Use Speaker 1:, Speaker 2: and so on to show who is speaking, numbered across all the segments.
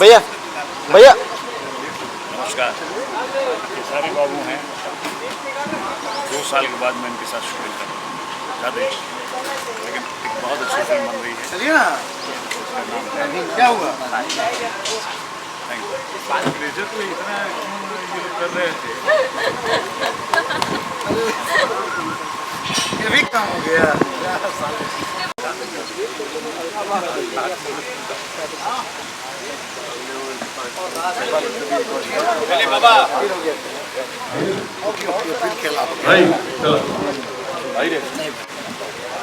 Speaker 1: भैया भैया
Speaker 2: नमस्कार। ये सारे बाबू हैं, 2 साल के बाद मैं इनके साथ शूटिंग कर रहा हूँ। ज़्यादा लेकिन एक बहुत अच्छी फिल्म बन रही है।
Speaker 1: चलिए ना, क्या हुआ?
Speaker 2: Thank you. तो इतना ये कर रहे थे,
Speaker 1: ये भी काम हो गया।
Speaker 2: चलिए बाबा।
Speaker 1: फिर खेला
Speaker 2: भाई चलो भाई रे।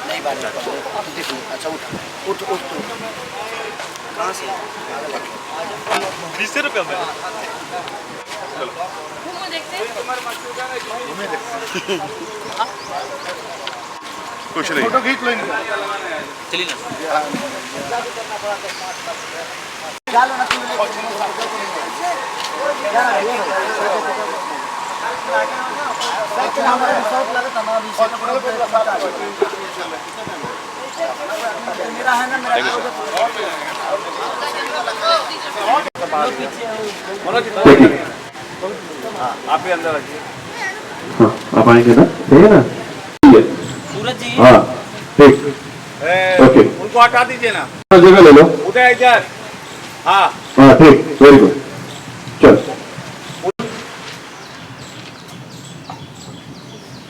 Speaker 1: नहीं बात अच्छा उठ कहाँ से?
Speaker 2: 20 रुपये में चलो कुछ नहीं।
Speaker 1: फोटो खींच लो।
Speaker 2: चलिए ना।
Speaker 1: मेरा है ना, मेरा
Speaker 2: आप भी अंदर रखिए।
Speaker 3: हाँ, आप आएंगे ना? ठीक है ना?
Speaker 1: सूरज जी।
Speaker 3: हाँ ठीक ओके।
Speaker 2: उनको हटा दीजिए ना,
Speaker 3: जगह ले लो।
Speaker 2: उधर इधर। हाँ
Speaker 3: हाँ ठीक, वेरी गुड। चल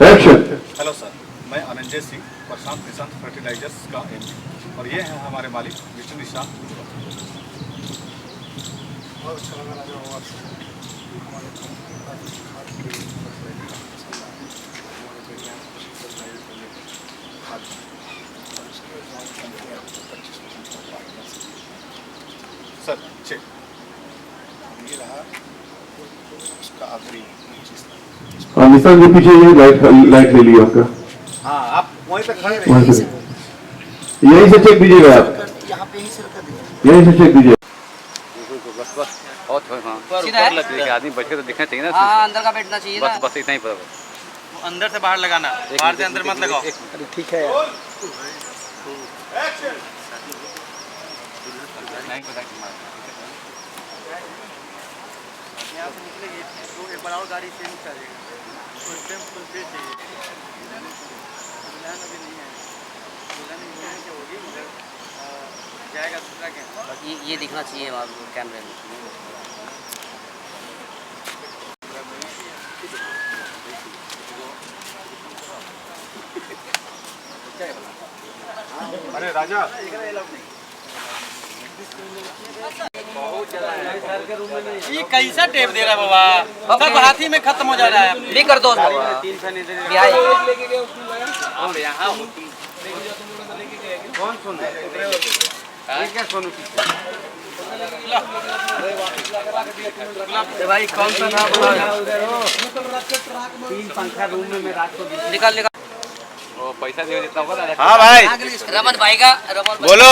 Speaker 3: एक्शन।
Speaker 2: हेलो सर, मैं अनंजय सिंह, प्रशांत निशांत फर्टिलाइजर्स का एमडी, और ये हैं हमारे मालिक मिस्टर निशांत। सर चेक ये रहा उसका आखिरी।
Speaker 3: निशान के पीछे ये लाइट ले लिया आपका।
Speaker 2: हाँ आप वहीं पे खड़े
Speaker 3: वहीं
Speaker 2: रहिए।
Speaker 3: से यहीं से चेक दीजिएगा आप।
Speaker 1: यहाँ पे ही से रखा दीजिए।
Speaker 3: यहीं से चेक दीजिए।
Speaker 4: बस बहुत
Speaker 5: सीधा है?
Speaker 4: आदमी बैठे तो दिखना चाहिए ना।
Speaker 5: हाँ अंदर का बैठना चाहिए ना।
Speaker 4: बस इतना ही पता।
Speaker 5: अंदर से बाहर लगाना, बाहर से अंदर मत लगाओ।
Speaker 1: ठीक है यार।
Speaker 4: नहीं पता कि
Speaker 5: यहाँ से निकलेगी तो एक बार और गाड़ी से निकालेगा। फुल पे चाहिए। दुल्हन अभी नहीं है, दुल्हन होने से होगी मगर जाएगा दूसरा क्या। ये दिखना चाहिए वहाँ कैमरे में।
Speaker 2: अरे राजा
Speaker 5: ये कैसा टेप दे रहा है बाबा, सब हाथी में खत्म हो जा रहा है। नहीं कर दो
Speaker 4: कौन सुन क्या सोनू
Speaker 5: भाई कौन सा नाम?
Speaker 4: 3 पंखा रूम में मैं रात को
Speaker 5: निकाल
Speaker 4: वो पैसा दिया जितना होगा।
Speaker 2: हाँ भाई
Speaker 5: रमन भाई का रमन
Speaker 2: बोलो।